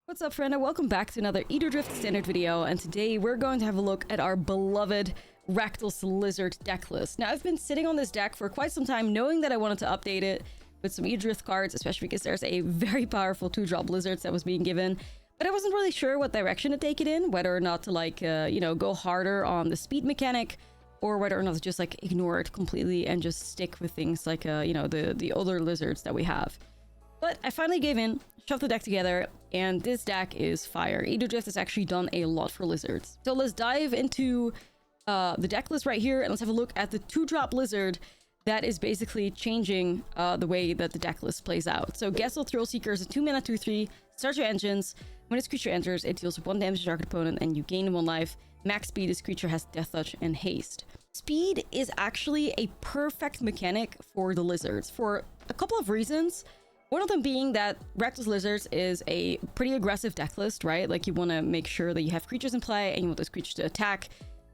What's up, friend, and welcome back to another Aetherdrift standard video, and today we're going to have a look at our beloved Rakdos Lizard deck list. Now, I've been sitting on this deck for quite some time, knowing that I wanted to update it with some Aetherdrift cards, especially because there's a very powerful 2-drop Lizards that was being given, but I wasn't really sure what direction to take it in, whether or not to, like, go harder on the speed mechanic, or whether or not to just, like, ignore it completely and just stick with things like, the older Lizards that we have. But I finally gave in, shoved the deck together, and this deck is fire. Aetherdrift has actually done a lot for Lizards. So let's dive into the deck list right here, and let's have a look at the 2-drop Lizard that is basically changing the way that the deck list plays out. So Gastal Thrillseeker is a 2-mana 2/3, start your engines. When this creature enters, it deals 1 damage to target opponent, and you gain 1 life. Max speed, this creature has Death Touch and Haste. Speed is actually a perfect mechanic for the Lizards for a couple of reasons. One of them being that Rakdos Lizards is a pretty aggressive deck list, right? Like, you want to make sure that you have creatures in play and you want those creatures to attack,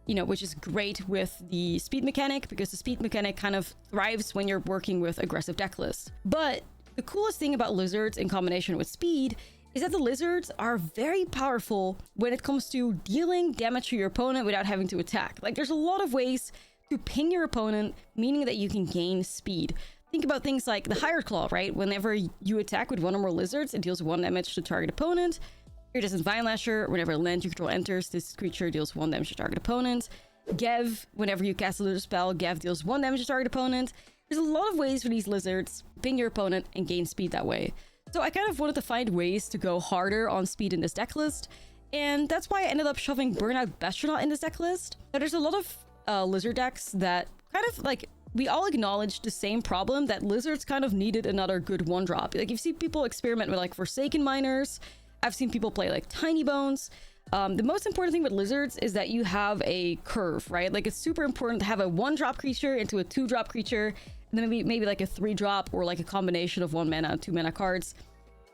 which is great with the speed mechanic, because the speed mechanic kind of thrives when you're working with aggressive deck lists. But the coolest thing about Lizards in combination with speed is that the Lizards are very powerful when it comes to dealing damage to your opponent without having to attack. Like, there's a lot of ways to ping your opponent, meaning that you can gain speed. Think about things like the Hired Claw, right? Whenever you attack with 1 or more Lizards, it deals 1 damage to target opponent. Iridescent Vine Lasher, whenever a land you control enters, this creature deals 1 damage to target opponent. Gev, whenever you cast a Lizard spell, Gev deals 1 damage to target opponent. There's a lot of ways for these Lizards to ping your opponent and gain speed that way. So I kind of wanted to find ways to go harder on speed in this deck list, and that's why I ended up shoving Burnout Bastronaut in this deck list. Now, there's a lot of Lizard decks that kind of like, we all acknowledge the same problem, that Lizards kind of needed another good 1-drop. Like, you've seen people experiment with like Forsaken Miners. I've seen people play like Tiny Bones. The most important thing with Lizards is that you have a curve, right? Like, it's super important to have a 1-drop creature into a 2-drop creature, and then maybe like a 3-drop or like a combination of 1-mana and 2-mana cards.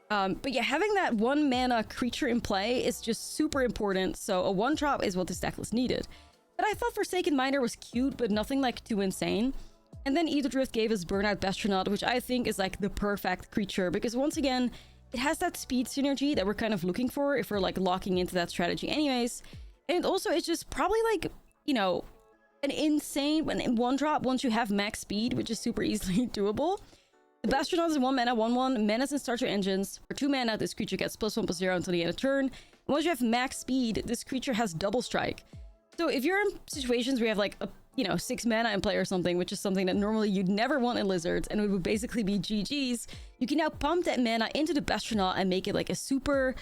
But yeah, having that 1-mana creature in play is just super important. So a 1-drop is what this deck list needed. But I thought Forsaken Miner was cute, but nothing like too insane. And then Aetherdrift gave us Burnout Bastronaut, which I think is like the perfect creature, because once again, it has that speed synergy that we're kind of looking for if we're like locking into that strategy anyways. And also, it's just probably like, an insane 1-drop once you have max speed, which is super easily doable. The Bastronaut is 1-mana, 1/1, menace and start your engines. For 2 mana, this creature gets +1/+0 until the end of turn. And once you have max speed, this creature has double strike. So if you're in situations where you have like a 6 mana in play or something, which is something that normally you'd never want in Lizards, and it would basically be GG's, you can now pump that mana into the Bastronaut and make it like a super,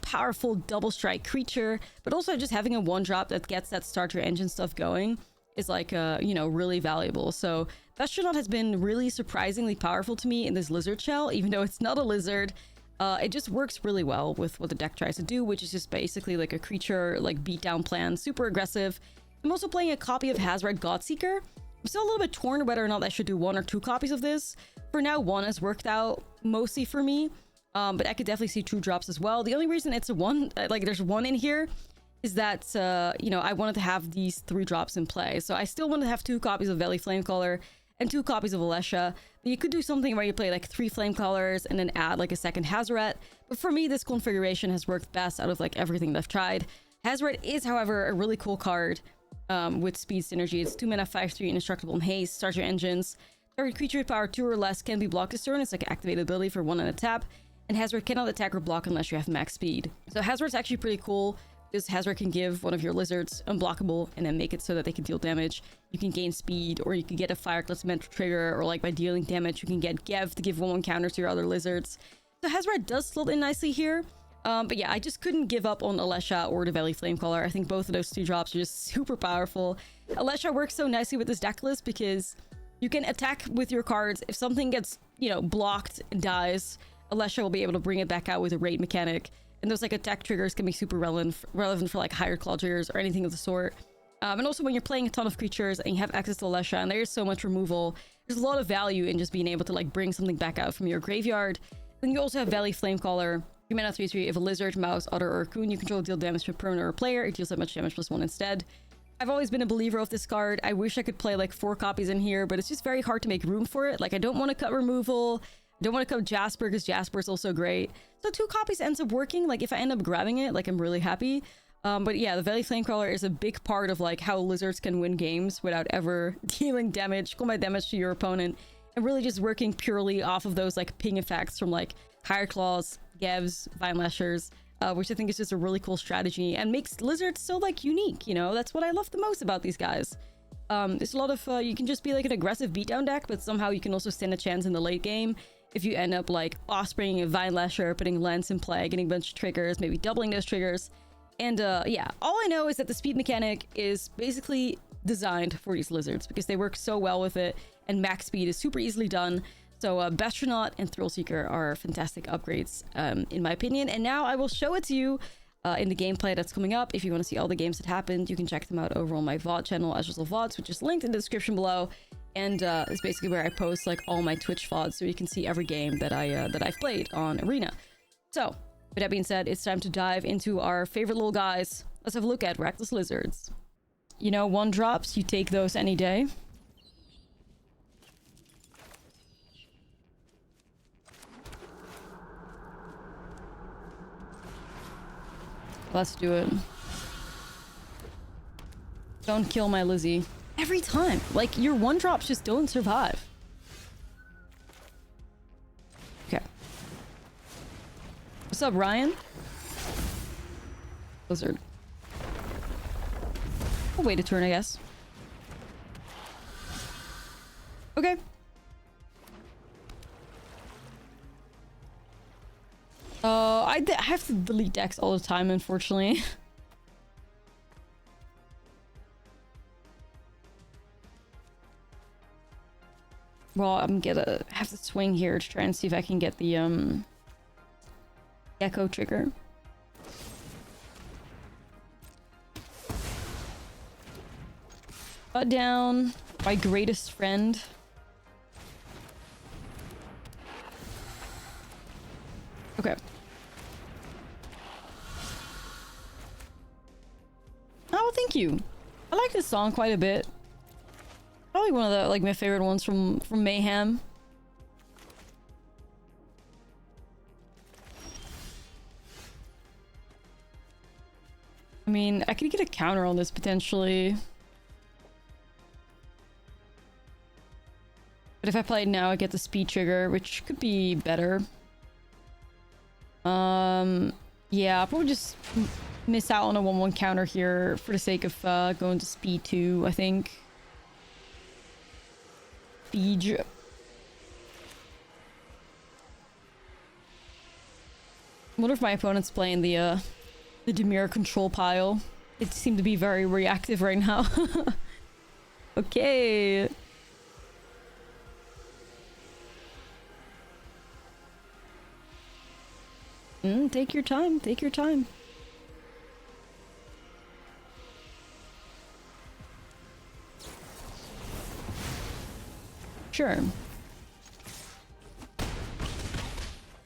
powerful double strike creature. But also, just having a 1-drop that gets that start your engine stuff going is like, really valuable. So Bastronaut has been really surprisingly powerful to me in this Lizard shell, even though it's not a Lizard. It just works really well with what the deck tries to do, which is just basically like a creature, like beatdown plan, super aggressive. I'm also playing a copy of Hazard Godseeker. I'm still a little bit torn whether or not I should do 1 or 2 copies of this. For now, 1 has worked out mostly for me, but I could definitely see 2 drops as well. The only reason it's a 1, like there's 1 in here, is that, I wanted to have these 3 drops in play. So I still want to have 2 copies of Valley Flamecaller and 2 copies of Ashlizzlle. But you could do something where you play like 3 Flamecallers and then add like a second Hazoret. But for me, this configuration has worked best out of like everything that I've tried. Hazoret is, however, a really cool card with speed synergy. It's 2-mana, 5/3, indestructible and haste. Start your engines. Target creature with power 2 or less can be blocked this turn. It's like an activated ability for 1 and a tap. And Hazoret cannot attack or block unless you have max speed. So Hazoret's actually pretty cool, because Hazoret can give one of your Lizards unblockable and then make it so that they can deal damage. You can gain speed, or you can get a Fireclut's mental trigger, or like by dealing damage, you can get Gev to give 1/1 counters to your other Lizards. So Hazoret does slot in nicely here. But yeah, I just couldn't give up on Ashlizzlle or the Valley Flamecaller. I think both of those 2 drops are just super powerful. Ashlizzlle works so nicely with this deck list because you can attack with your cards. If something gets, blocked and dies, Ashlizzlle will be able to bring it back out with a raid mechanic. And those like attack triggers can be super relevant for like Hired Claw triggers or anything of the sort. And also, when you're playing a ton of creatures and you have access to Ashlizzlle and there's so much removal, there's a lot of value in just being able to like bring something back out from your graveyard. Then you also have Valley Flamecaller. 3-mana 3/3, if a Lizard, Mouse, Otter, or Raccoon you control deal damage to a permanent or player, it deals that much damage +1 instead. I've always been a believer of this card. I wish I could play like 4 copies in here, but it's just very hard to make room for it. Like, I don't want to cut removal. don't want to come Jasper because Jasper is also great. So 2 copies ends up working. Like if I end up grabbing it, like I'm really happy. But yeah, the Valley Flamecrawler is a big part of like how lizards can win games without ever dealing damage, combat damage to your opponent, and really just working purely off of those like ping effects from like Higher Claws, Gevs, Vine Lashers, which I think is just a really cool strategy and makes lizards so like unique, you know? That's what I love the most about these guys. There's a lot of, you can just be like an aggressive beatdown deck, but somehow you can also stand a chance in the late game if you end up like offspringing a Vine Lasher, putting Lance in play, getting a bunch of triggers, maybe doubling those triggers. And yeah, all I know is that the speed mechanic is basically designed for these lizards because they work so well with it, and max speed is super easily done. So Bastronaut and Thrillseeker are fantastic upgrades, in my opinion. And now I will show it to you in the gameplay that's coming up. If you want to see all the games that happened, you can check them out over on my VOD channel, Ashlizzlle VODs, which is linked in the description below. And it's basically where I post like all my Twitch VODs, so you can see every game that I've played on Arena. So with that being said, it's time to dive into our favorite little guys. Let's have a look at Rakdos Lizards. You know, 1-drops, you take those any day. Let's do it. Don't kill my Lizzie. Every time. Like, your 1-drops just don't survive. Okay. What's up, Ryan? Lizard. I'll wait a turn, I guess. Okay. I have to delete decks all the time, unfortunately. Well, I'm gonna have to swing here to try and see if I can get the Gecko trigger. Cut down my greatest friend. Okay. Oh, thank you. I like this song quite a bit. Probably one of the like my favorite ones from Mayhem. I mean, I could get a counter on this potentially. But if I play it now, I get the speed trigger, which could be better. Yeah, I'll probably just miss out on a 1-1 counter here for the sake of going to speed 2, I think. Speed. I wonder if my opponent's playing the Dimir control pile. It seemed to be very reactive right now. Okay. Take your time. Take your time. Sure.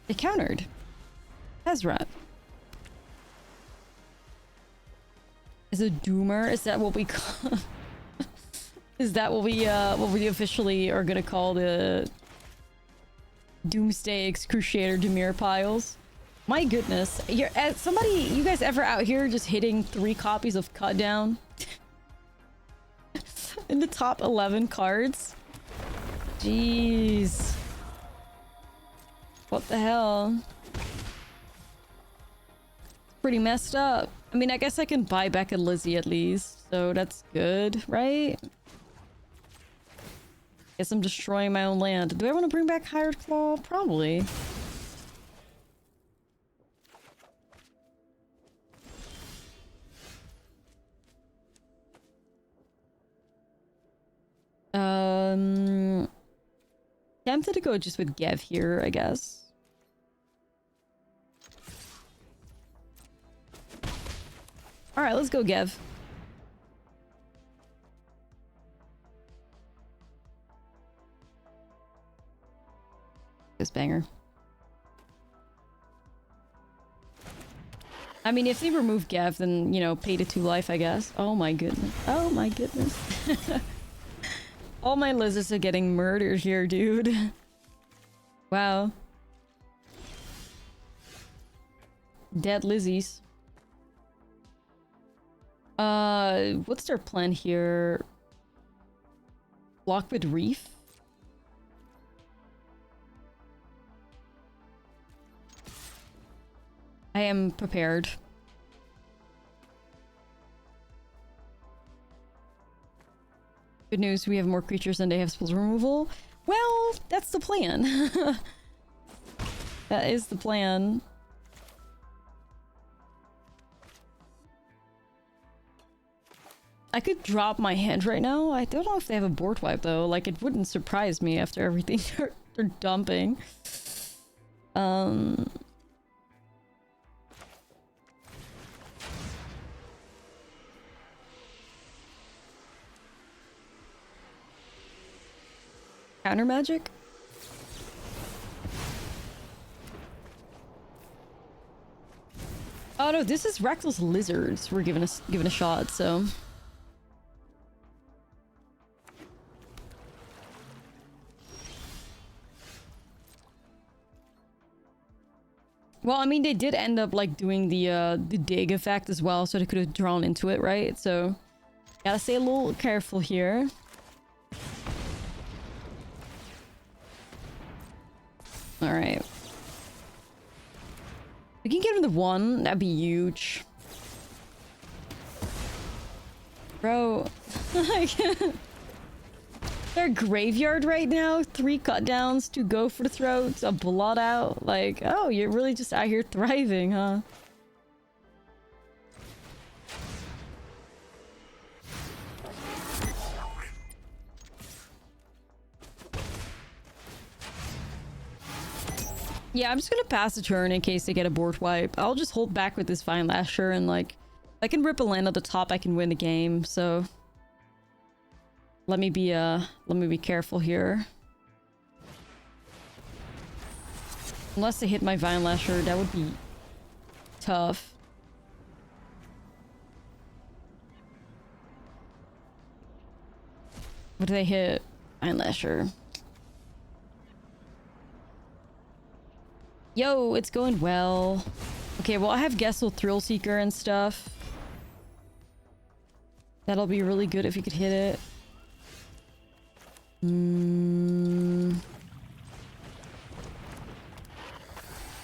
It countered. Ezra. Is a doomer? Is that what we call? Is that what we officially are gonna call the Doomsday Excruciator Dimir piles? My goodness, you guys ever out here just hitting 3 copies of Cut Down in the top 11 cards? Jeez. What the hell? Pretty messed up. I mean, I guess I can buy back a Lizzie at least, so that's good, right? Guess I'm destroying my own land. Do I want to bring back Hired Claw? Probably. Tempted to go just with Gev here, I guess. Alright, let's go Gev. This banger. I mean, if they remove Gev, then, you know, pay to 2 life, I guess. Oh my goodness. Oh my goodness. All my lizards are getting murdered here, dude. Wow. Dead Lizzies. What's their plan here? Lockwood Reef? I am prepared. Good news, we have more creatures than they have spells removal. Well, that's the plan. That is the plan. I could drop my hand right now. I don't know if they have a board wipe though. Like, it wouldn't surprise me after everything they're dumping. Counter magic? Oh no, this is Rakdos Lizards. We're giving a shot, so. Well, I mean, they did end up like doing the dig effect as well, so they could have drawn into it, right? So, gotta stay a little careful here. All right. We can get him the one. That'd be huge. Bro. Their graveyard right now. 3 cut downs, 2 go for the throats, a blot out. Like, oh, you're really just out here thriving, huh? Yeah, I'm just gonna pass the turn in case they get a board wipe. I'll just hold back with this Vine Lasher and like, if I can rip a land at the top, I can win the game. So let me be careful here. Unless they hit my Vine Lasher, that would be tough. What do they hit? Vine Lasher. Yo, it's going well. Okay, well, I have Gastal Thrillseeker and stuff. That'll be really good if you could hit it.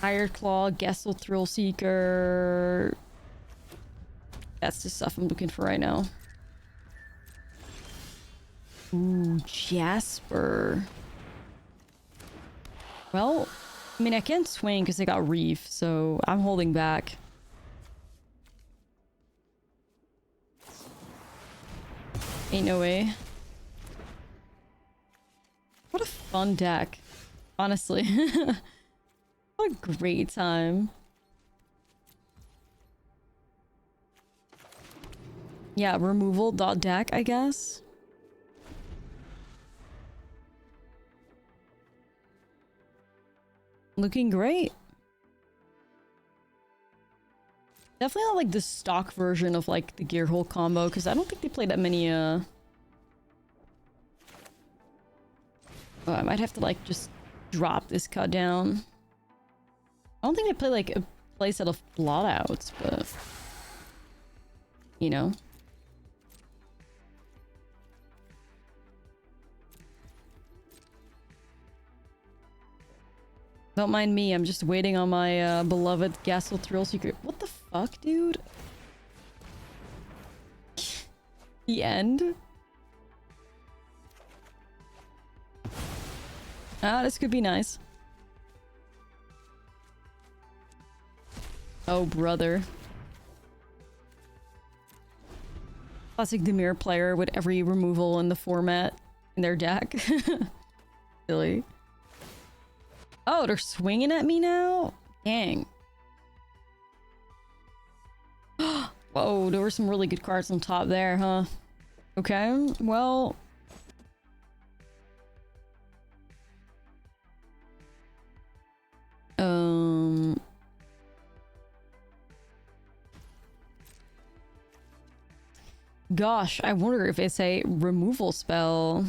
Iron Claw, Gastal Thrillseeker. That's the stuff I'm looking for right now. Ooh, Jasper. Well, I mean, I can't swing because they got Reef, so I'm holding back. Ain't no way. What a fun deck. Honestly. What a great time. Yeah, removal.deck, I guess. Looking great. Definitely not like the stock version of like the Gearhole combo, because I don't think they play that many Oh, I might have to like just drop this cut down. I don't think they play like a playset of blotouts, but you know. Don't mind me, I'm just waiting on my beloved Gastal Thrillseeker. What the fuck, dude? The end? Ah, this could be nice. Oh, brother. Classic Dimir player with every removal in the format in their deck. Silly. Oh, they're swinging at me now? Dang. Whoa, there were some really good cards on top there, huh? Okay, well... Gosh, I wonder if it's a removal spell.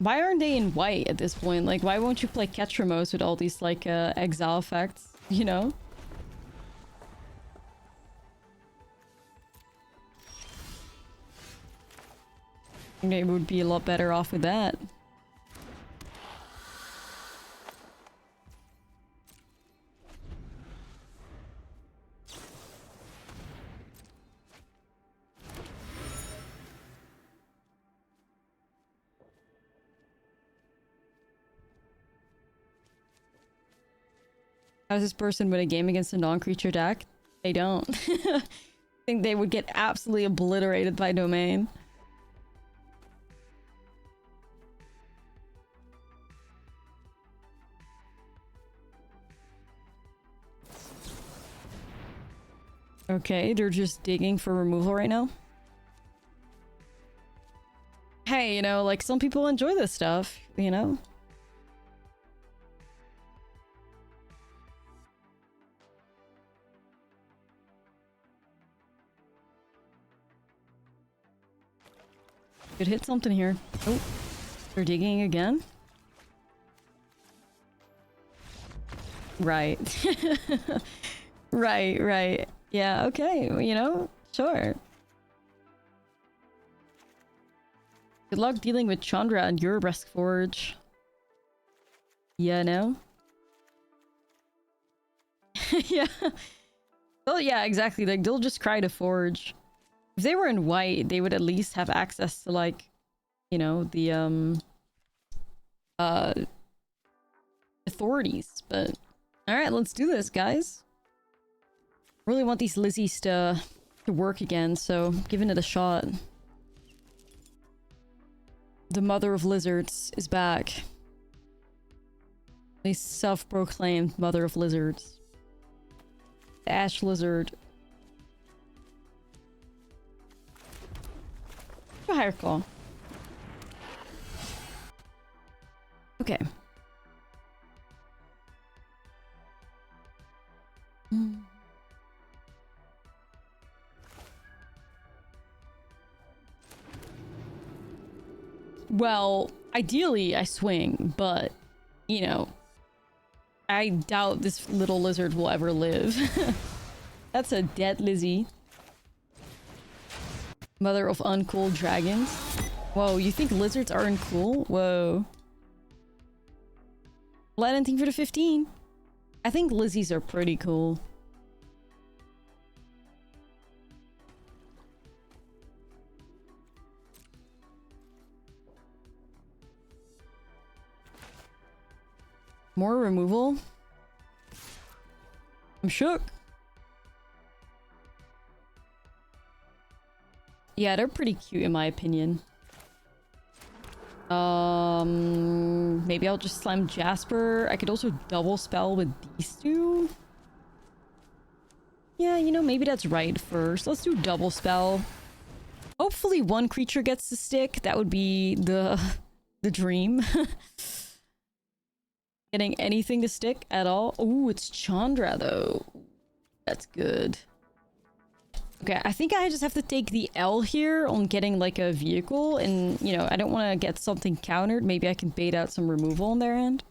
Why aren't they in white at this point? Like, why won't you play Ketramos with all these, like, exile effects, you know? I think they would be a lot better off with that. How does this person win a game against a non-creature deck? They don't. I think they would get absolutely obliterated by Domain. Okay, they're just digging for removal right now. Hey, you know, like, some people enjoy this stuff, you know? Could hit something here. Oh, they're digging again? Right. Right. Yeah, okay, you know, sure. Good luck dealing with Chandra and your Risk Forge. Yeah, no? Yeah. Well, yeah, exactly. Like, they'll just cry to Forge. If they were in white, they would at least have access to, like, you know, the, authorities. But, alright, let's do this, guys. Really want these Lizzies to work again, so giving it a shot. The Mother of Lizards is back. The self-proclaimed Mother of Lizards. The Ashlizzle. A higher claw. Okay. Well, ideally I swing, but, you know, I doubt this little lizard will ever live. That's a dead Lizzie. Mother of uncool dragons. Whoa, you think lizards are uncool? Whoa. Let anything for the 15. I think Lizzies are pretty cool. More removal? I'm shook. Yeah, they're pretty cute in my opinion. Maybe I'll just slam Jasper. I could also double spell with these two. Yeah, you know, maybe that's right first. Let's do double spell. Hopefully one creature gets to stick. That would be the dream. Getting anything to stick at all. Ooh, it's Chandra though. That's good. Okay, I think I just have to take the L here on getting like a vehicle, and you know, I don't want to get something countered. Maybe I can bait out some removal on their end.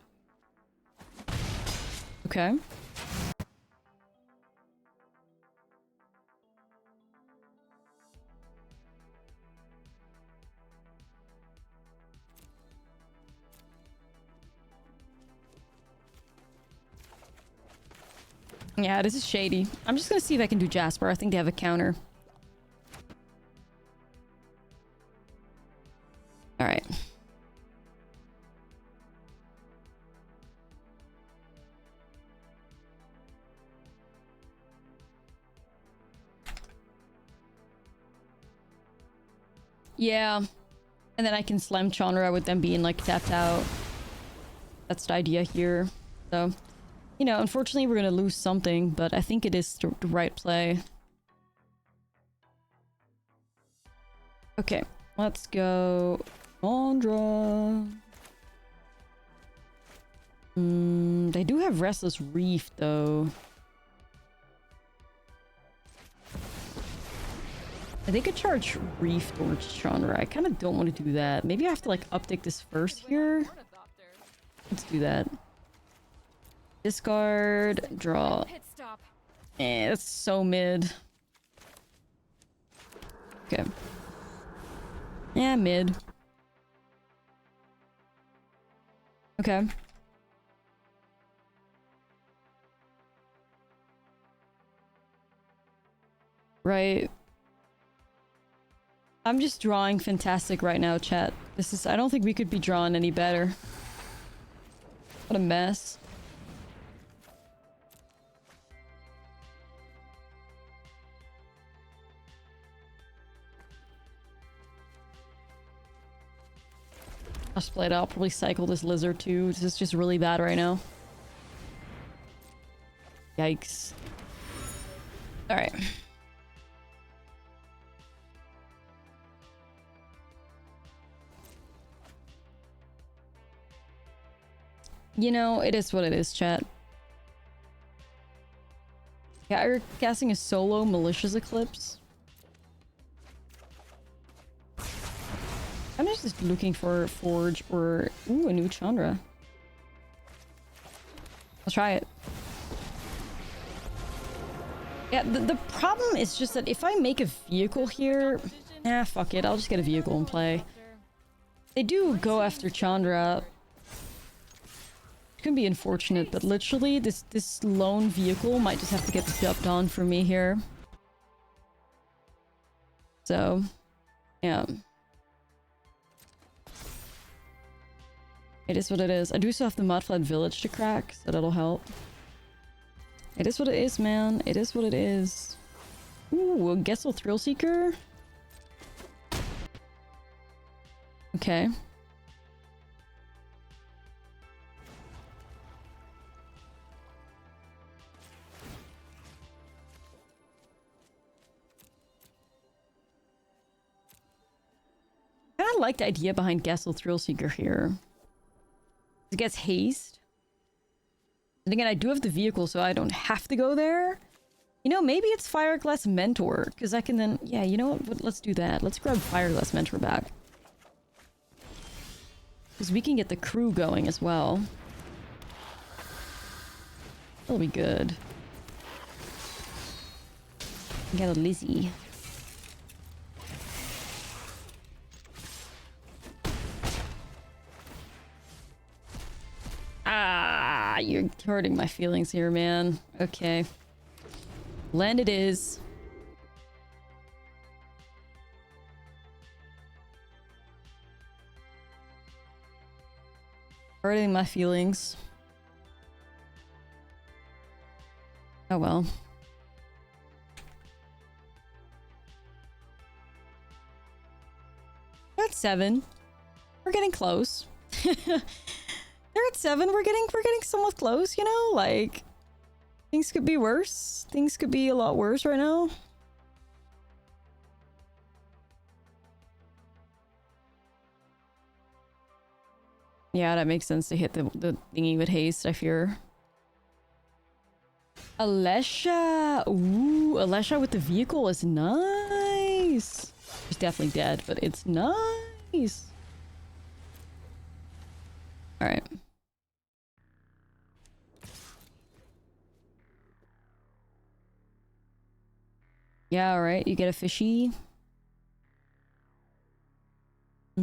Okay. Yeah, this is shady. I'm just gonna see if I can do Jasper. I think they have a counter. Alright. Yeah. And then I can slam Chandra with them being like tapped out. That's the idea here. So... you know, unfortunately we're gonna lose something, but I think it is the right play. Okay, let's go Chandra. They do have Restless Reef though. They could charge Reef Torch Chandra. I kind of don't want to do that. Maybe I have to like uptick this first here. Let's do that. Discard, draw. Eh, that's so mid. Okay. Yeah, mid. Okay. Right. I'm just drawing fantastic right now, chat. This is— I don't think we could be drawn any better. What a mess. I'll split out. Probably cycle this lizard too. This is just really bad right now. Yikes. Alright. You know, it is what it is, chat. Yeah, you're casting a solo malicious eclipse. I'm just looking for Forge or... Ooh, a new Chandra. I'll try it. Yeah, the problem is just that if I make a vehicle here... Ah, fuck it. I'll just get a vehicle and play. They do go after Chandra. It can be unfortunate, but literally this lone vehicle might just have to get the job done for me here. So, yeah. It is what it is. I do still have the Mudflat Village to crack, so that'll help. It is what it is, man. It is what it is. Ooh, a Gastal Thrillseeker. Okay. I kinda like the idea behind Gastal Thrillseeker here. It gets haste. And again, I do have the vehicle, so I don't have to go there. You know, maybe it's Fireglass Mentor, because I can then... Yeah, you know what? Let's do that. Let's grab Fireglass Mentor back. Because we can get the crew going as well. That'll be good. We got a Lizzie. Ah, you're hurting my feelings here, man. Okay. Land it is. Hurting my feelings. Oh well. We're at 7. We're getting close. They're at 7. We're getting somewhat close, you know? Like, things could be worse. Things could be a lot worse right now. Yeah, that makes sense to hit the thingy with haste, I fear. Alesha! Ooh, Alesha with the vehicle is nice! She's definitely dead, but it's nice! Alright. Yeah, alright, you get a fishy. I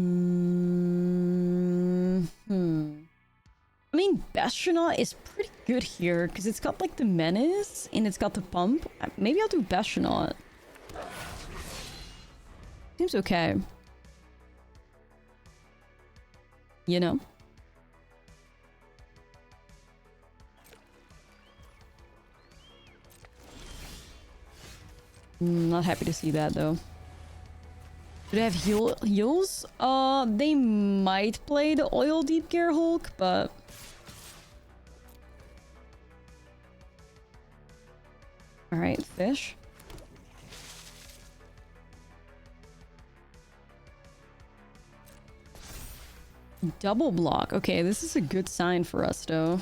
mean, Bastronaut is pretty good here, because it's got, like, the Menace, and it's got the Pump. Maybe I'll do Bastronaut. Seems okay. You know? Not happy to see that, though. Do they have heals? They might play the Oil Deep Gear Hulk, but... Alright, fish. Double block. Okay, this is a good sign for us, though.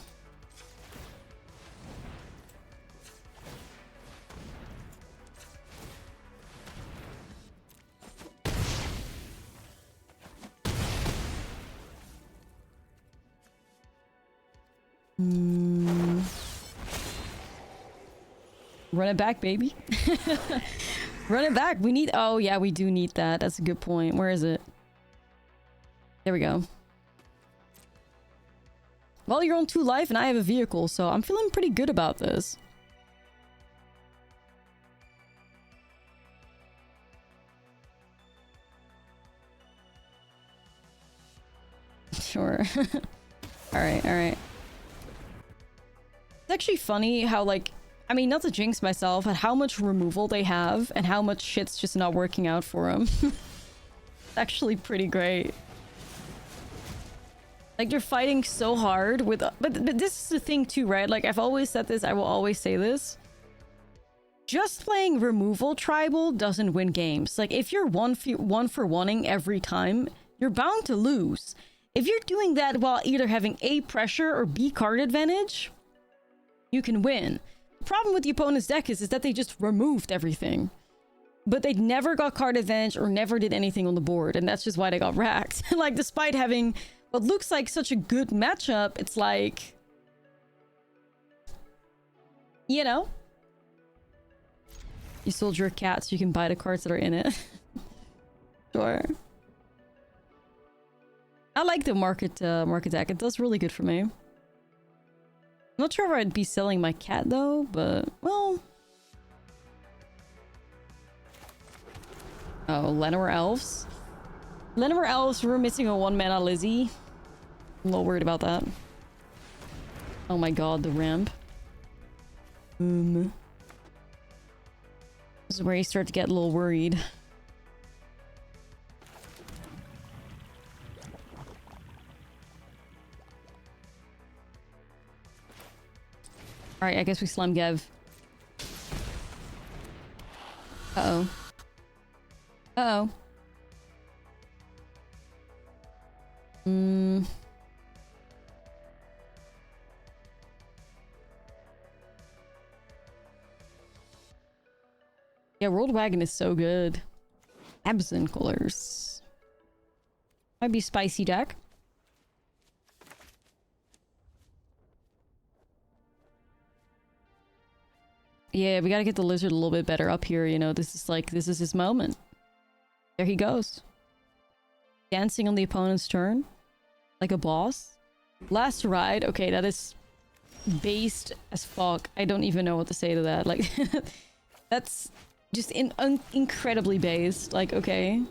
Run it back, baby. Run it back. We need... Oh, yeah, we do need that. That's a good point. Where is it? There we go. Well, you're on 2 life and I have a vehicle, so I'm feeling pretty good about this. Sure. Alright, alright. It's actually funny how, like... I mean, not to jinx myself, but how much removal they have and how much shit's just not working out for them. It's actually pretty great. Like, you're fighting so hard with... But this is the thing too, right? Like, I've always said this, I will always say this. Just playing removal tribal doesn't win games. Like, if you're one for oneing every time, you're bound to lose. If you're doing that while either having A, pressure or B, card advantage, you can win. The problem with the opponent's deck is that they just removed everything. But they never got card advantage or never did anything on the board. And that's just why they got racked. Like, despite having what looks like such a good matchup, it's like... You know? You sold your cat so you can buy the cards that are in it. Sure. I like the market deck. It does really good for me. I'm not sure if I'd be selling my cat though, but well. Oh, Llanowar Elves. Llanowar Elves, we're missing a 1-mana Lizzie. I'm a little worried about that. Oh my god, the ramp. This is where you start to get a little worried. Alright, I guess we slime Gev. Uh-oh. Uh-oh. Yeah, World Wagon is so good. Abzan colors. Might be spicy deck. Yeah, we gotta get the lizard a little bit better up here, you know. This is his moment. There he goes. Dancing on the opponent's turn. Like a boss. Last ride. Okay, that is based as fuck. I don't even know what to say to that. Like, that's just incredibly based. Like, okay.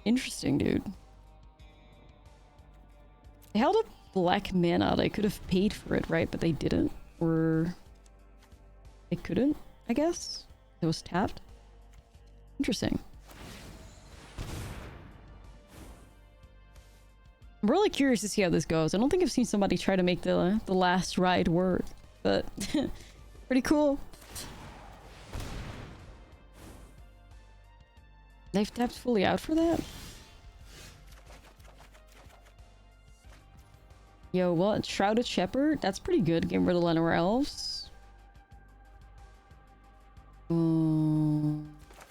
Interesting, dude. They held up black mana. They could have paid for it, right? But they didn't. Or they couldn't, I guess. It was tapped. Interesting. I'm really curious to see how this goes. I don't think I've seen somebody try to make the last ride work, but pretty cool. They've tapped fully out for that? Yo, what? Shrouded Shepherd? That's pretty good. Getting rid of Llanowar Elves.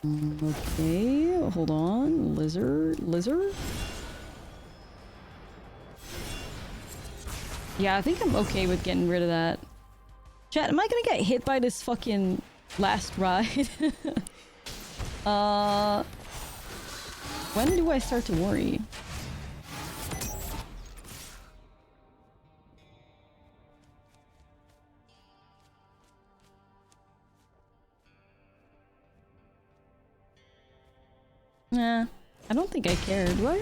Okay, hold on. Lizard? Yeah, I think I'm okay with getting rid of that. Chat, am I gonna get hit by this fucking last ride? When do I start to worry? Nah, I don't think I cared. What?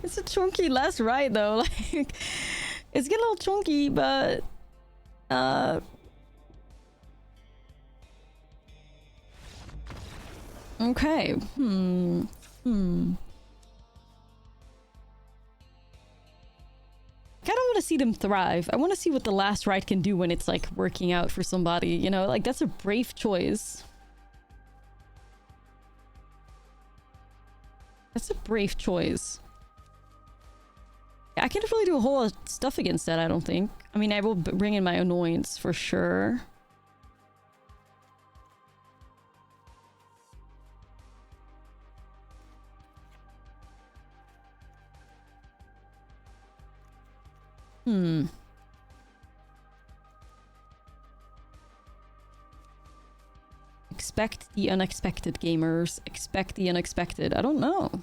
It's a chunky last ride though. Like, it's getting a little chunky, but okay. Kind of want to see them thrive. I want to see what the last ride can do when it's like working out for somebody, you know? Like, that's a brave choice. That's a brave choice. I can't really do a whole lot of stuff against that, I don't think. I mean, I will bring in my annoyance for sure. Hmm. Expect the unexpected, gamers. Expect the unexpected. I don't know.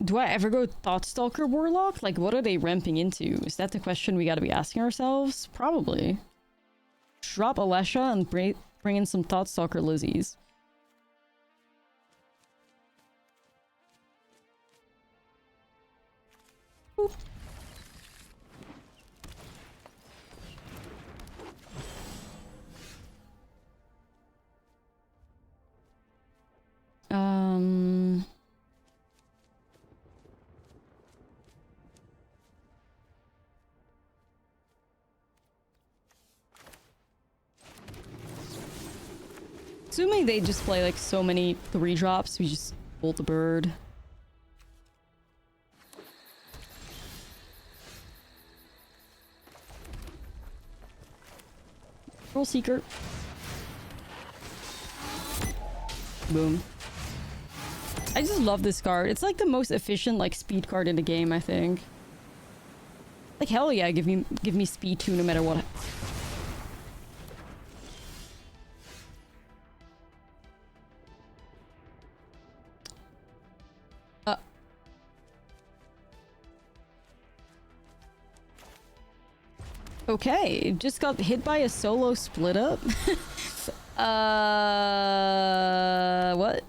Do I ever go Thoughtstalker Warlock? Like, what are they ramping into? Is that the question we gotta be asking ourselves? Probably. Drop Alesha and bring in some Thoughtstalker Lizzies. Boop. Assuming they just play like so many 3-drops, we just bolt the bird. Thrillseeker. Boom. I just love this card. It's like the most efficient like speed card in the game, I think. Like hell yeah, give me speed too no matter what. Okay, just got hit by a solo split up. What?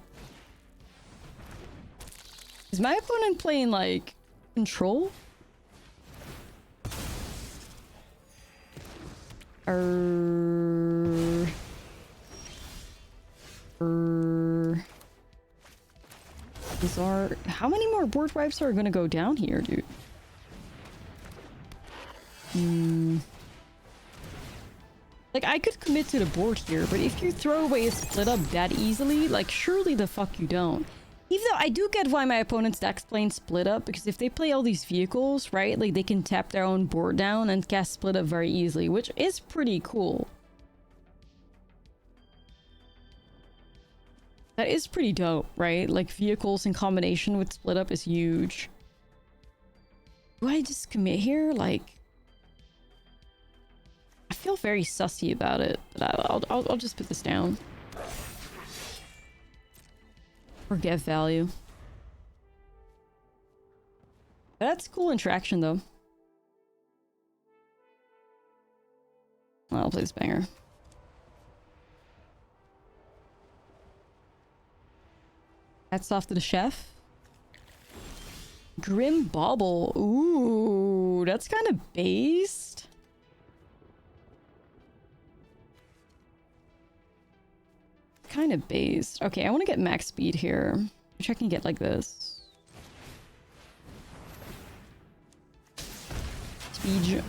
Is my opponent playing like control? Bizarre. How many more board wipes are gonna go down here, dude? Like, I could commit to the board here, but if you throw away a split up that easily, like, surely the fuck you don't. Even though I do get why my opponent's deck's playing split up, because if they play all these vehicles, right, like, they can tap their own board down and cast split up very easily, which is pretty cool. That is pretty dope, right? Like, vehicles in combination with split up is huge. Do I just commit here? Like, I feel very sussy about it, but I'll just put this down. Or get value. That's cool interaction, though. I'll play this banger. Hats off to the chef. Grim Bauble. Ooh, that's kind of based. Kind of based. Okay, I want to get max speed here, which I can get like this. Speed.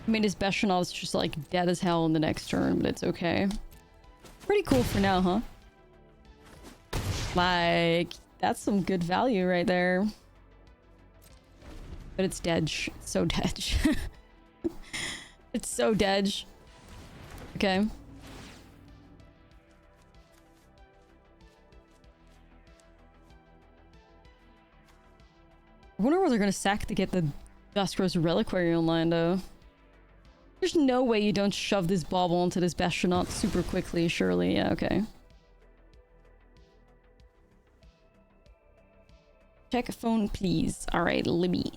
I mean, his Bechanel is just like dead as hell in the next turn, but it's okay. Pretty cool for now, huh? Like, that's some good value right there. But it's dead. It's so dead. It's so dead. Okay. I wonder what they're gonna sack to get the Duskros Reliquary online, though. There's no way you don't shove this bauble into this Bastionot super quickly, surely. Yeah, okay. Check a phone, please. Alright, Libby.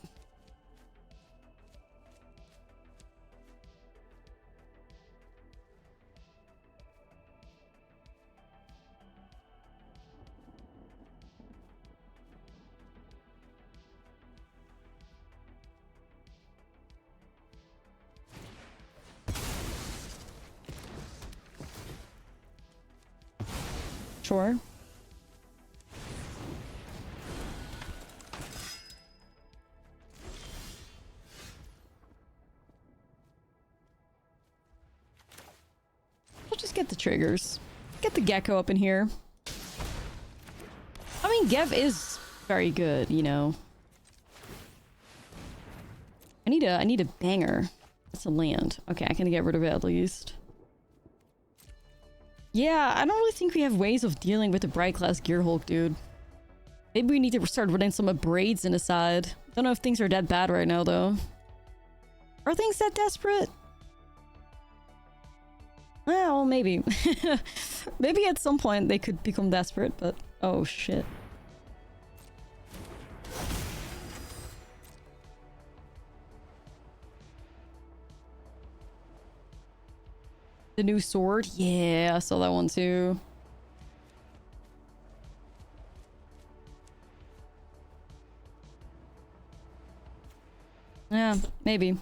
Sure. We'll just get the triggers. Get the gecko up in here. I mean, Gev is very good, you know. I need a banger. That's a land. Okay, I can get rid of it at least. Yeah, I don't really think we have ways of dealing with the Bright Glass Gearhulk, dude. Maybe we need to start running some braids in the side. Don't know if things are that bad right now, though. Are things that desperate? Well, maybe. Maybe at some point they could become desperate, but... Oh, shit. The new sword? Yeah, I saw that one too. Yeah, maybe.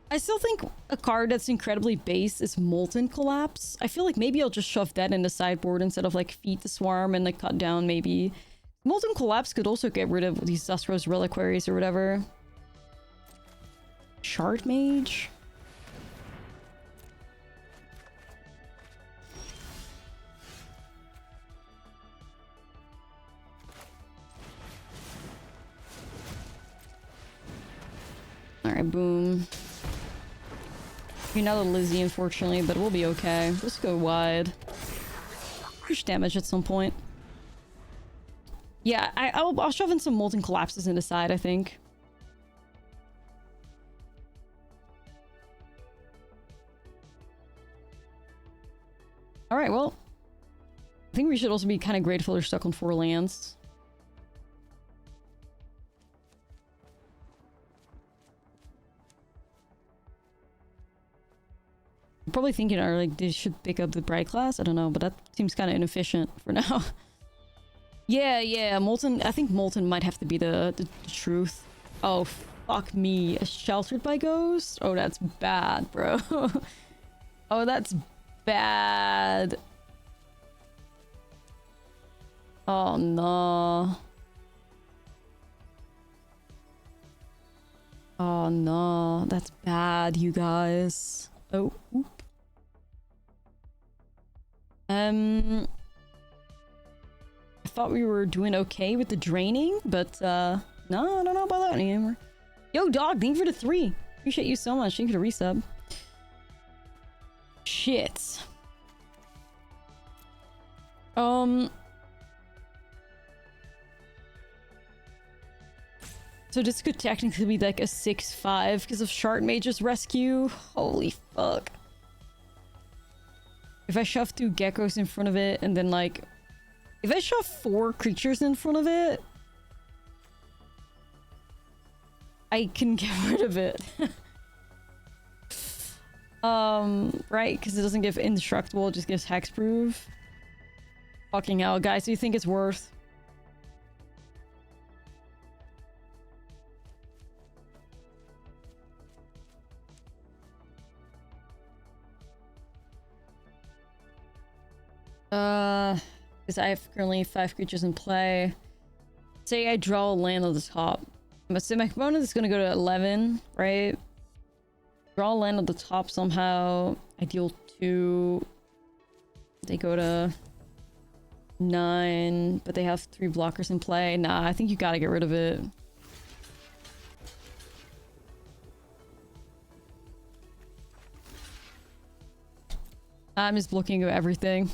I still think a card that's incredibly base is Molten Collapse. I feel like maybe I'll just shove that in the sideboard instead of like Feed the Swarm and like cut down maybe. Molten Collapse could also get rid of these Zustros Reliquaries or whatever. Shard Mage? Alright, boom. You're not a Lizzie, unfortunately, but we'll be okay. Let's go wide. Push damage at some point. Yeah, I'll shove in some Molten Collapses in the side, I think. Alright, well. I think we should also be kind of grateful they're stuck on 4 lands. I'm probably thinking, or like, they should pick up the Bright Glass? I don't know, but that seems kind of inefficient for now. Yeah, Molten... I think Molten might have to be the truth. Oh, fuck me. Sheltered by Ghost? Oh, that's bad, bro. Oh, that's bad. Oh, no. Oh, no. That's bad, you guys. Oh, oop. I thought we were doing okay with the draining, but no, I don't know about that anymore. Yo, dog, thank you for the 3. Appreciate you so much. Thank you for the resub. Shit. So this could technically be like a 6-5 because of Shard Mage's rescue. Holy fuck. If I shove 2 geckos in front of it and then like... If I shove 4 creatures in front of it... I can get rid of it. Right? Because it doesn't give indestructible, it just gives hexproof. Fucking hell, guys, do you think it's worth? Because I have currently 5 creatures in play. Say I draw a land on the top. I'm assuming my opponent is gonna go to 11, right? Draw a land on the top somehow. I deal 2. They go to 9, but they have 3 blockers in play. Nah, I think you gotta get rid of it. I'm just blocking everything.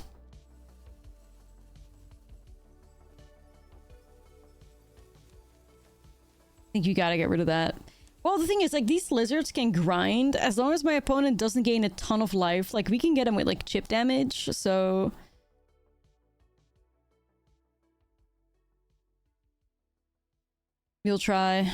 I think you gotta get rid of that. Well, the thing is, like, these lizards can grind as long as my opponent doesn't gain a ton of life. Like, we can get them with, like, chip damage, so... We'll try.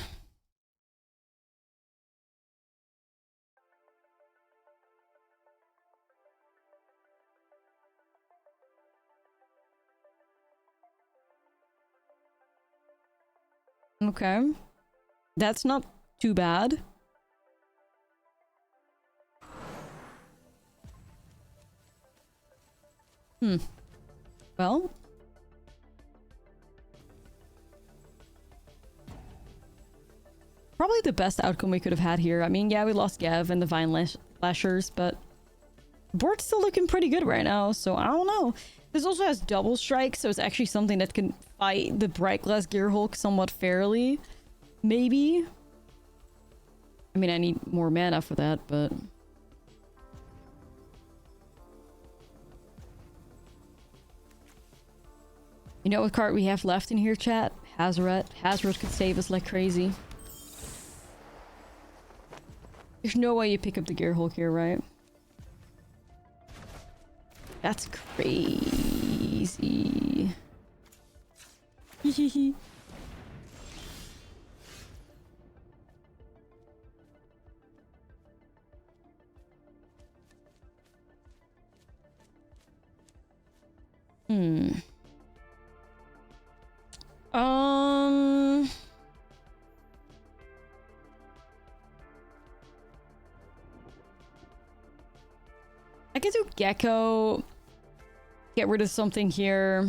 Okay. That's not too bad. Well. Probably the best outcome we could have had here. I mean, yeah, we lost Gav and the Vine Lashers, but... the board's still looking pretty good right now, so I don't know. This also has double strike, so it's actually something that can fight the Bright Glass Gearhulk somewhat fairly. Maybe. I mean, I need more mana for that, but... You know what card we have left in here, chat? Hazoret. Hazoret could save us like crazy. There's no way you pick up the Gearhulk here, right? That's crazy. Hehehe. I could do Gecko. Get rid of something here.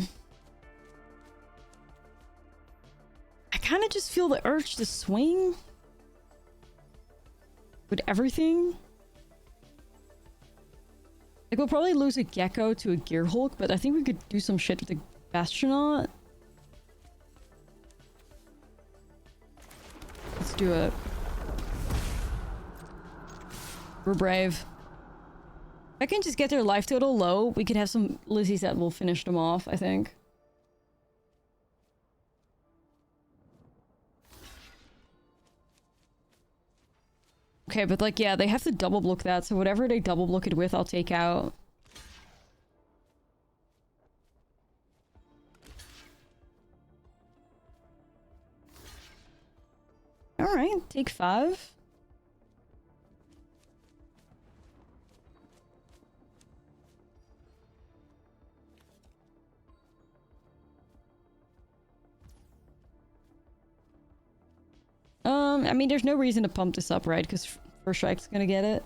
I kind of just feel the urge to swing with everything. Like, we'll probably lose a Gecko to a Gearhulk, but I think we could do some shit with the Bastionaut. Let's do it. We're brave. If I can just get their life total low, we could have some Lizzies that will finish them off, I think. Okay, but like, yeah, they have to double block that, so whatever they double block it with, I'll take out. Alright, take 5. I mean, there's no reason to pump this up, right? Because First Strike's gonna get it.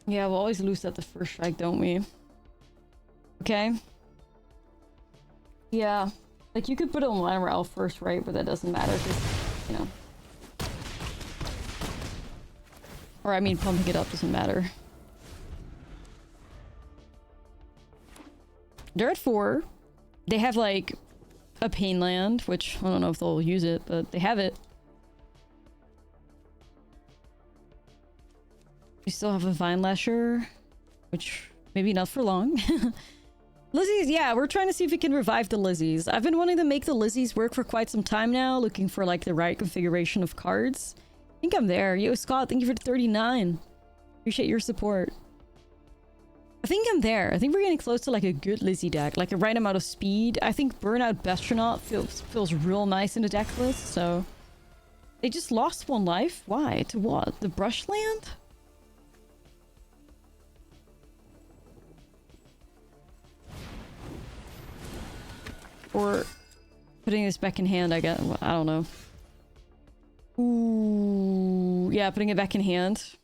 Yeah, we'll always lose at the First Strike, don't we? Okay. Yeah. Like, you could put it on Lime Ralph first, right? But that doesn't matter, because, you know. Or, I mean, pumping it up doesn't matter. They're at 4. They have, like, a Pain Land, which I don't know if they'll use it, but they have it. We still have a Vine Lasher, which maybe not for long. Lizzies, yeah, we're trying to see if we can revive the Lizzies. I've been wanting to make the Lizzies work for quite some time now, looking for like the right configuration of cards. I think I'm there. Yo, Scott, thank you for the 39. Appreciate your support. I think I'm there. I think we're getting close to like a good Lizzie deck, like a right amount of speed. I think Burnout Bastronaut feels real nice in the deck list, so... They just lost 1 life? Why? To what? The Brushland? Or putting this back in hand, I guess. I don't know. Ooh, yeah, putting it back in hand.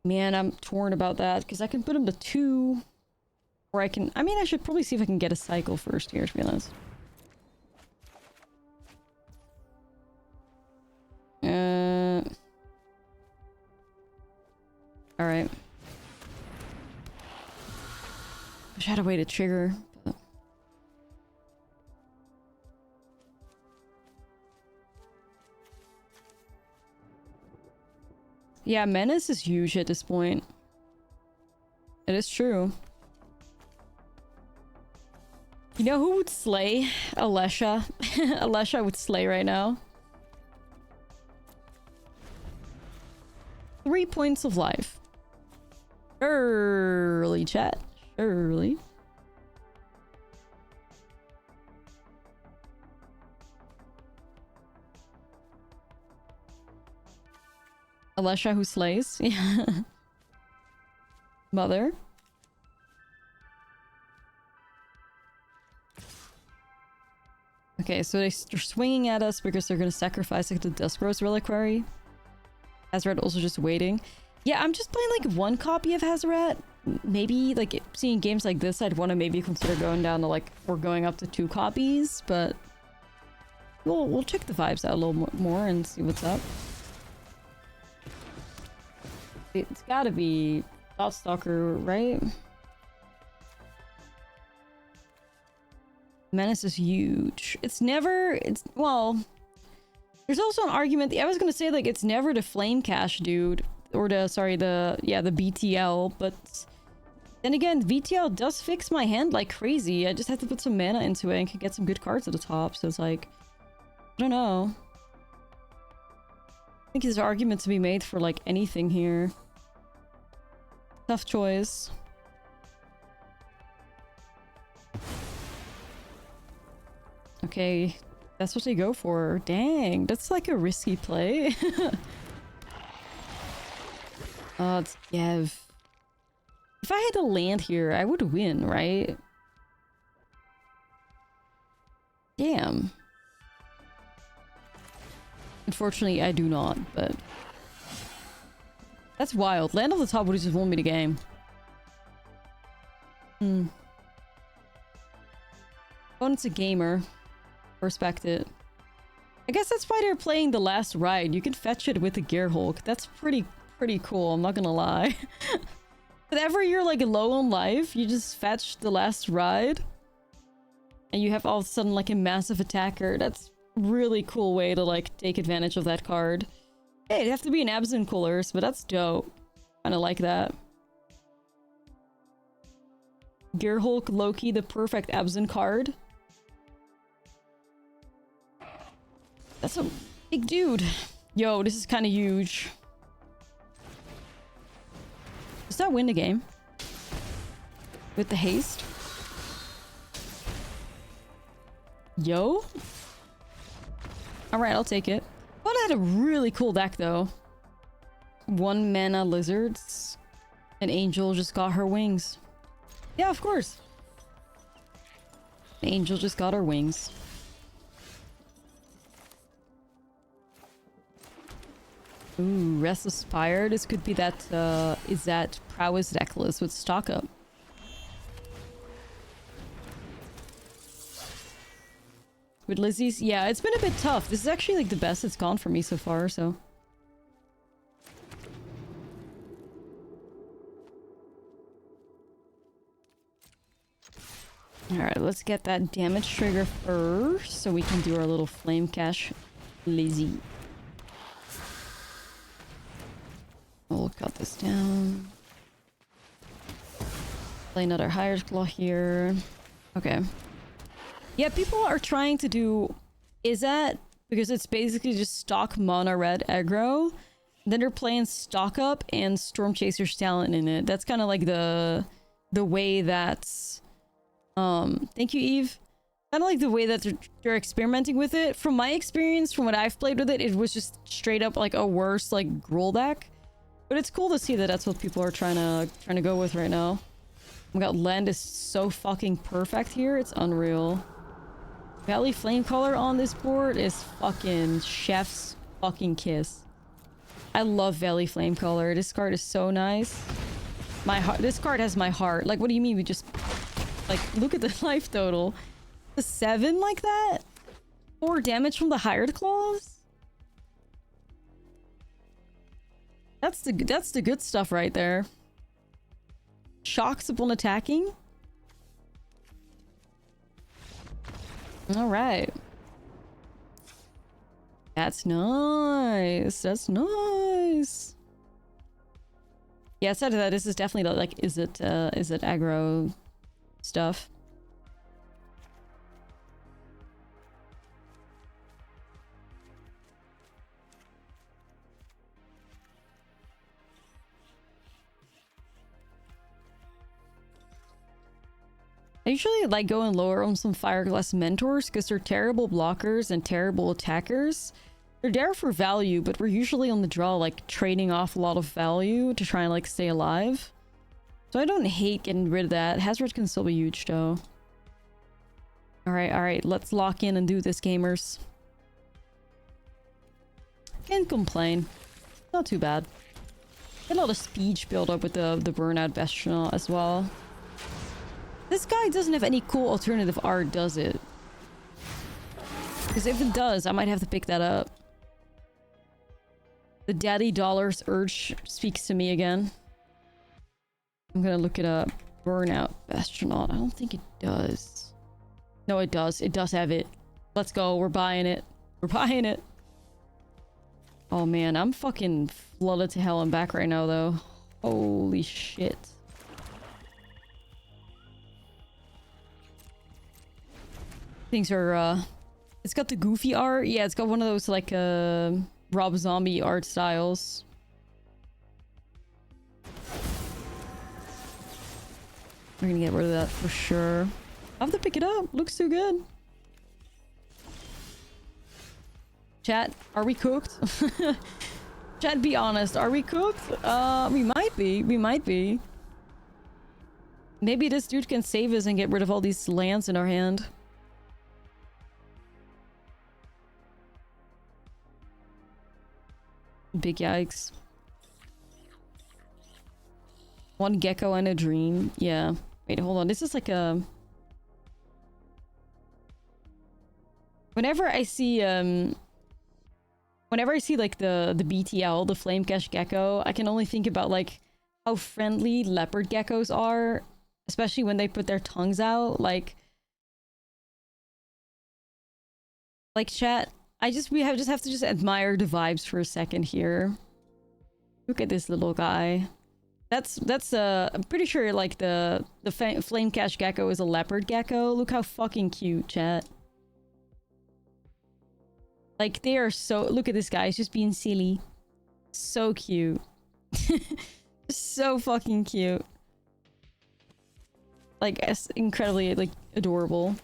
Man, I'm torn about that, because I can put him to 2. Or I can... I mean, I should probably see if I can get a cycle first here, to be honest. Alright. Wish I had a way to trigger, but... Yeah, Menace is huge at this point. It is true. You know who would slay? Alesha. Alesha would slay right now. 3 points of life. Early chat. Early. Alesha who slays. Yeah. Mother. Okay, so they're swinging at us because they're gonna sacrifice like the Duskro's Reliquary. Hazoret also just waiting. Yeah, I'm just playing like 1 copy of Hazoret. Maybe like seeing games like this, I'd want to maybe consider going down to like, or going up to 2 copies, but we'll check the vibes out a little more and see what's up. It's gotta be Thoughtstalker, right? Menace is huge. It's never... It's... Well... There's also an argument... I was gonna say, like, it's never the Flame Cash, dude. Or the... Sorry, the... Yeah, the BTL. But... Then again, VTL does fix my hand like crazy. I just have to put some mana into it and can get some good cards at the top. So it's like... I don't know. I think there's an argument to be made for, like, anything here. Tough choice. Okay, that's what they go for. Dang, that's like a risky play. It's Gev. If I had to land here, I would win, right? Damn. Unfortunately, I do not, but... That's wild. Land on the top would have just won me the game. Opponent's a gamer. Respect it. I guess that's why they're playing the last ride. You can fetch it with the Gear Hulk. That's pretty cool, I'm not gonna lie. Whenever you're like low on life, you just fetch the last ride. And you have all of a sudden like a massive attacker. That's really cool way to like take advantage of that card. Hey, it'd have to be an Abzan colors, but that's dope. Kinda like that. Gear Hulk, Loki, the perfect Abzan card. That's a big dude. Yo, this is kind of huge. Does that win the game? With the haste? Yo? Alright, I'll take it. But I had a really cool deck, though. 1 mana Lizards. An Angel just got her wings. Yeah, of course. An Angel just got her wings. Ooh, Restless Spire. This could be that, is that Prowess necklace with stock up. With Lizzie's? Yeah, it's been a bit tough. This is actually like the best it's gone for me so far, so... Alright, let's get that damage trigger first, so we can do our little Flame Cash Lizzie. We'll cut this down. Play another Hired Claw here. Okay. Yeah, people are trying to do Izzet because it's basically just stock mono red aggro. Then they're playing stock up and Storm Chaser's talent in it. That's kind of like the way that's thank you, Eve. Kind of like the way that they're experimenting with it. From my experience, from what I've played with it, it was just straight up like a worse like Gruul deck. But it's cool to see that that's what people are trying to go with right now. Oh my god, land is so fucking perfect here. It's unreal. Valley Flamecaller on this board is fucking chef's fucking kiss. I love Valley Flamecaller. This card is so nice. My heart. This card has my heart. Like, what do you mean? We just like look at the life total. The 7 like that. 4 damage from the Hired Claws. That's the good stuff right there. Shocks upon attacking. All right. That's nice. That's nice. Yeah, aside of that, this is definitely the, like, is it aggro stuff? I usually like going lower on some Fireglass Mentors because they're terrible blockers and terrible attackers. They're there for value, but we're usually on the draw like trading off a lot of value to try and like stay alive. So I don't hate getting rid of that. Hazard can still be huge though. Alright, let's lock in and do this, gamers. Can't complain. Not too bad. Get a lot of speed build up with the Burnout Bastion as well. This guy doesn't have any cool alternative art, does it? Because if it does, I might have to pick that up. The Daddy Dollars urge speaks to me again. I'm gonna look it up. Burnout Bastronaut. I don't think it does. No, it does. It does have it. Let's go. We're buying it. We're buying it. Oh man, I'm fucking flooded to hell and back right now though. Holy shit. Things are, it's got the goofy art. Yeah, it's got one of those, like, Rob Zombie art styles. We're gonna get rid of that for sure. I'll have to pick it up. Looks too good. Chat, are we cooked? Chat, be honest. Are we cooked? We might be. We might be. Maybe this dude can save us and get rid of all these lands in our hand. Big yikes. One gecko and a dream. Yeah. Wait, hold on. This is like a... Whenever I see like the BTL, the Flame Cash Gecko, I can only think about like how friendly leopard geckos are, especially when they put their tongues out. Like chat, we just have to admire the vibes for a second here. Look at this little guy. That's I'm pretty sure like the Flame Cash Gecko is a leopard gecko. Look how fucking cute, chat. Like, they are so... Look at this guy. He's just being silly. So cute. So fucking cute. Like, it's incredibly, like, adorable.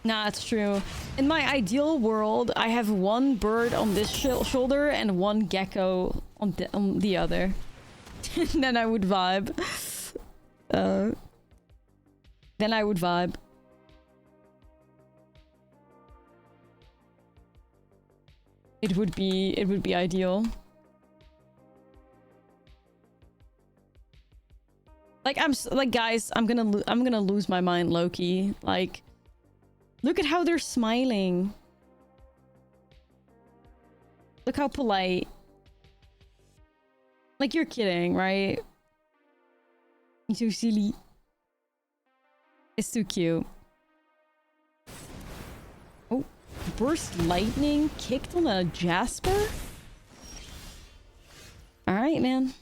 Nah, it's true. In my ideal world, I have one bird on this shoulder and one gecko on the other. And then I would vibe. Then I would vibe. It would be ideal. Like, guys, I'm gonna lose my mind, low-key. Like, look at how they're smiling. Look how polite. Like, you're kidding, right? He's so silly. It's too cute. Oh, burst lightning kicked on a Jasper? Alright, man.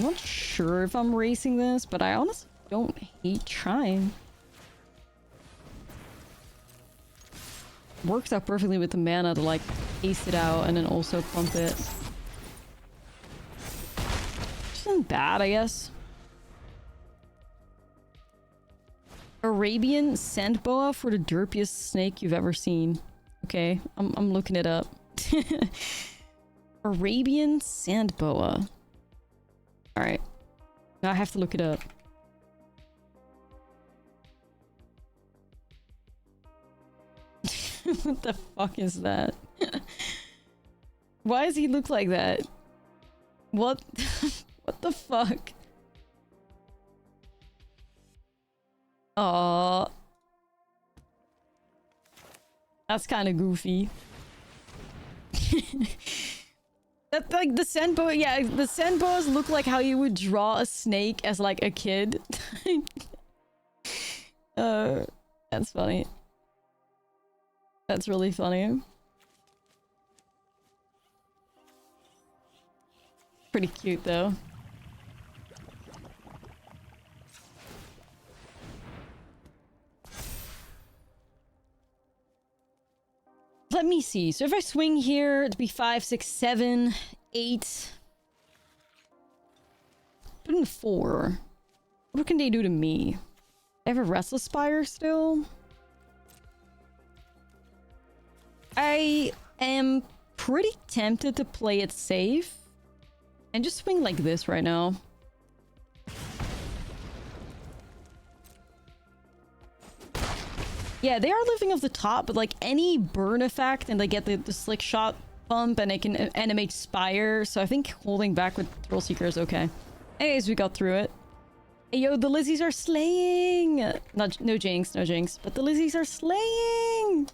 Not sure if I'm racing this, but I honestly don't hate trying. Works out perfectly with the mana to like ace it out and then also pump it. Isn't bad, I guess. Arabian sand boa for the derpiest snake you've ever seen. Okay, I'm looking it up. Arabian sand boa. Alright. Now I have to look it up. What the fuck is that? Why does he look like that? What? What the fuck? Aww. That's kind of goofy. That's like the Senboa. Yeah, the Senboas look like how you would draw a snake as like a kid. That's funny. That's really funny. Pretty cute though. Let me see. So if I swing here, it'd be 5, 6, 7, 8. Put in 4. What can they do to me? I have a Restless Spire still. I am pretty tempted to play it safe and just swing like this right now. Yeah, they are living off the top, but like any burn effect and they get the slick shot pump and they can animate Spire. So I think holding back with Thrillseeker is okay. Anyways, we got through it. Hey, yo, the Lizzies are slaying! No jinx, no jinx. But the Lizzies are slaying!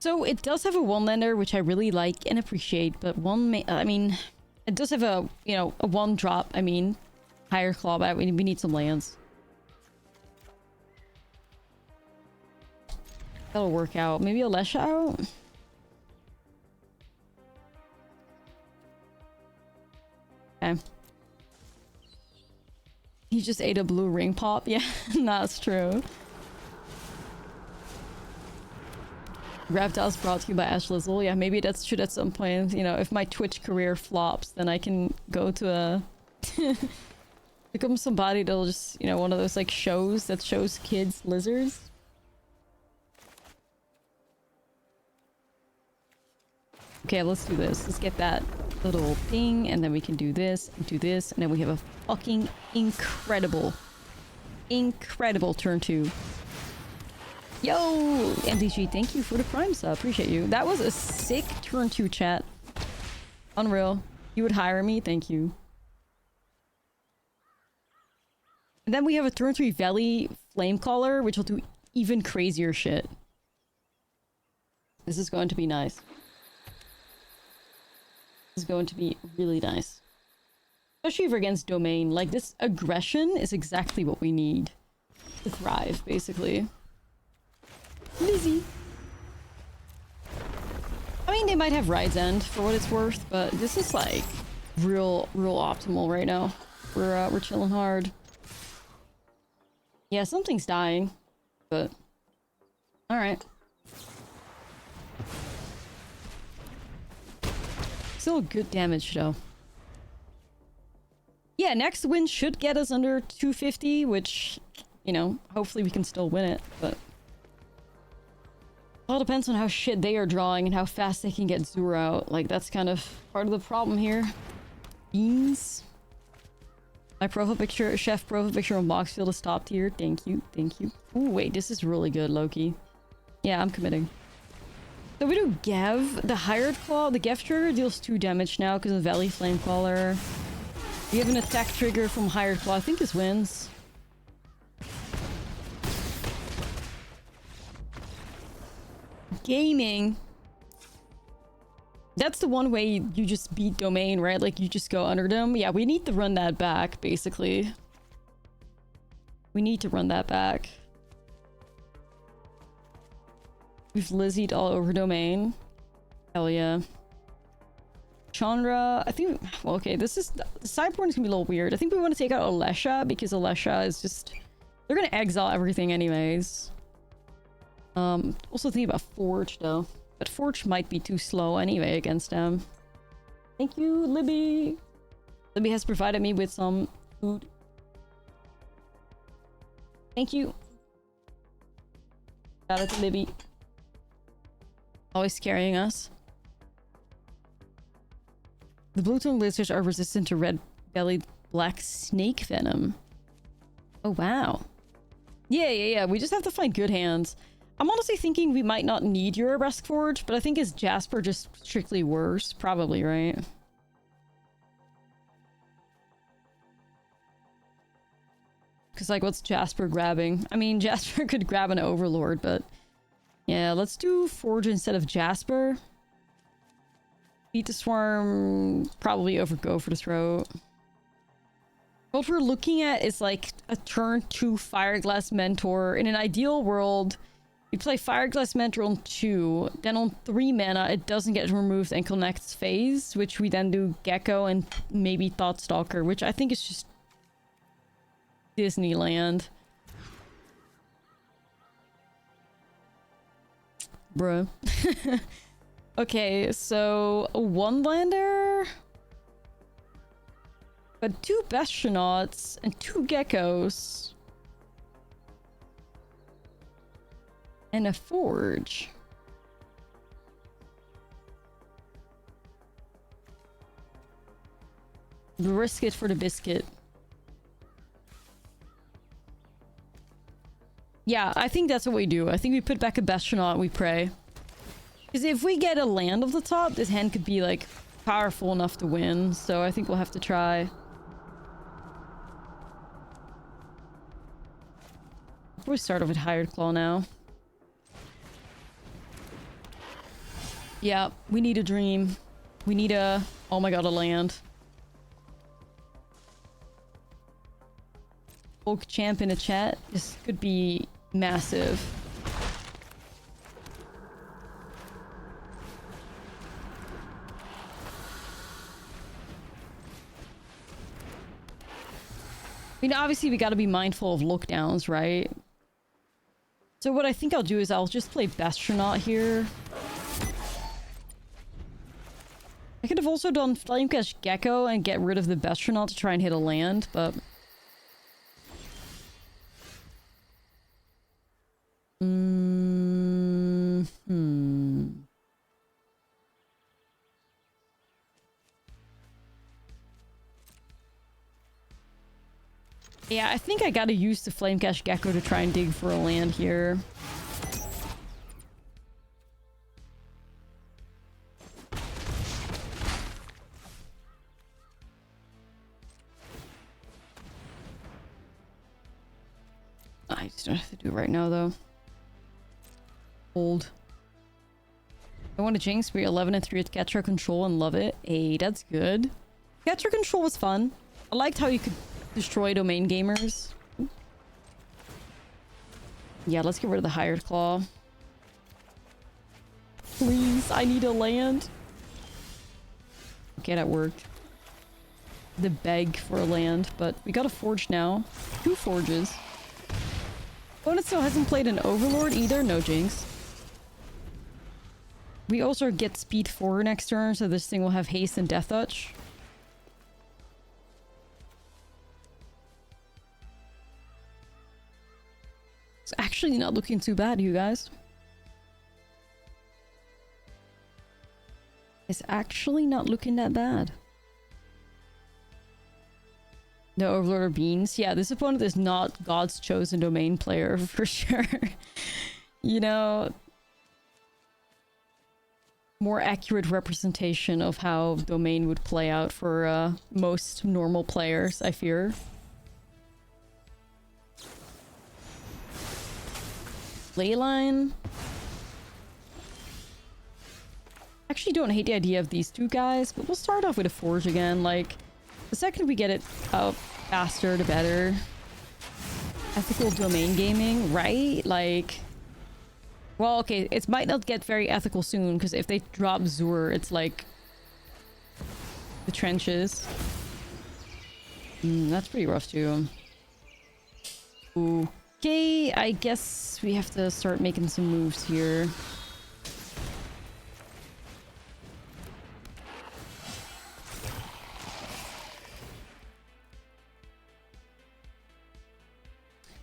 So it does have a one-lander, which I really like and appreciate, but I mean, it does have a, you know, a one-drop, I mean, higher claw, but we need some lands. That'll work out. Maybe Alesha out? Okay. He just ate a blue ring pop? Yeah, that's true. Rakdos brought to you by Ashlizzlle. Yeah, maybe that's true at some point. You know, if my Twitch career flops, then I can go to a... become somebody that'll just, you know, one of those, like, shows that shows kids lizards. Okay, let's do this. Let's get that little thing, and then we can do this, and then we have a fucking incredible turn 2. Yo! MTG, thank you for the prime sub. Appreciate you. That was a sick turn 2 chat. Unreal. You would hire me? Thank you. And then we have a turn 3 Valley Flamecaller, which will do even crazier shit. This is going to be nice. This is going to be really nice. Especially if we're against Domain. Like, this aggression is exactly what we need to thrive, basically. Lizzie. I mean, they might have Ride's End for what it's worth, but this is like real optimal right now. We're chilling hard. Yeah, something's dying, but all right. Still good damage though. Yeah, next win should get us under 250, which, you know, hopefully we can still win it, but all depends on how shit they are drawing and how fast they can get Zur out. Like, that's kind of part of the problem here. Beans. My profile picture, chef profile picture on Boxfield is top tier. Thank you, thank you. Ooh, wait, this is really good, Loki. Yeah, I'm committing. So we do Gev. The Hired Claw, the Gev trigger deals 2 damage now because of Valley Flamecaller. We have an attack trigger from Hired Claw. I think this wins. Gaming. That's the one way you just beat Domain, right? Like, you just go under them. Yeah, we need to run that back, basically. We need to run that back. We've Lizzied all over Domain. Hell yeah. Chandra, I think... Well, okay, this is... The sideboard is gonna be a little weird. I think we want to take out Alesha, because Alesha is just... They're gonna exile everything anyways. Also thinking about Forge, though. But Forge might be too slow anyway against them. Thank you, Libby! Libby has provided me with some food. Thank you. Shout out to Libby. Always carrying us. The blue-tongued lizards are resistant to red-bellied black snake venom. Oh, wow. Yeah. We just have to find good hands. I'm honestly thinking we might not need Urabrask Forge, but I think is Jasper just strictly worse? Probably, right? Because, like, what's Jasper grabbing? I mean, Jasper could grab an Overlord, but... Yeah, let's do Forge instead of Jasper. Beat the Swarm, probably go for the Throat. What we're looking at is, like, a turn 2 Fireglass Mentor. In an ideal world... We play Fireglass Mentor on 2, then on 3 mana it doesn't get removed until next phase, which we then do Gecko and maybe Thoughtstalker, which I think is just Disneyland. Bruh. Okay, so a 1-lander, but 2 Bastionauts and 2 Geckos. And a Forge. Risk it for the biscuit. Yeah, I think that's what we do. I think we put back a Bastionaut and we pray. Because if we get a land off the top, this hand could be, like, powerful enough to win. So I think we'll have to try. We start off with Hired Claw now. Yeah, we need a dream. We need a... Oh my god, a land. Oak champ in a chat. This could be massive. I mean, obviously we gotta be mindful of lookdowns, right? So what I think I'll do is I'll just play Bastronaut here. I could have also done Flamecash Gecko and get rid of the Bastronaut to try and hit a land, but... Yeah, I think I gotta use the Flamecash Gecko to try and dig for a land here. I just don't have to do it right now, though. Hold. I want to Jinx. We're 11 and 3 with Catcher Control and love it. Hey, that's good. Catcher Control was fun. I liked how you could destroy domain gamers. Yeah, let's get rid of the Hired Claw. Please, I need a land. Okay, that worked. The beg for a land, but we got a forge now. 2 forges. Opponent still hasn't played an Overlord either. No Jinx. We also get speed 4 next turn, so this thing will have haste and death touch. It's actually not looking too bad, you guys. It's actually not looking that bad. No Overlord or Beans. Yeah, this opponent is not God's chosen domain player for sure. You know, more accurate representation of how domain would play out for most normal players, I fear. Leyline. Actually don't hate the idea of these two guys, but we'll start off with a Forge again. Like, the second we get it out faster, the better. Ethical domain gaming, right? Like, well, okay, it might not get very ethical soon, because if they drop Zur, it's like the trenches. That's pretty rough too. Ooh. Okay, I guess we have to start making some moves here.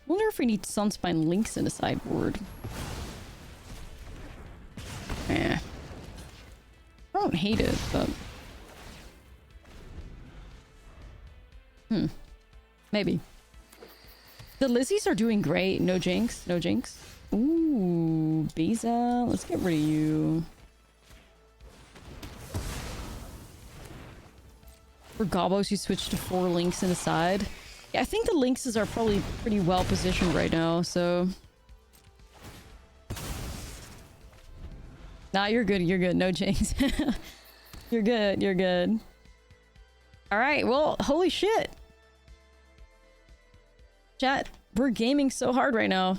Wonder if we need Sunspine Links in the sideboard. Eh. I don't hate it, but... Maybe. The Lizzies are doing great. No Jinx. No Jinx. Ooh, Beza. Let's get rid of you. For Gobos, you switch to 4 links in the side. Yeah, I think the Lynxes are probably pretty well positioned right now, so... Nah, you're good. You're good. No Jinx. You're good. You're good. Alright, well, holy shit. Chat, we're gaming so hard right now.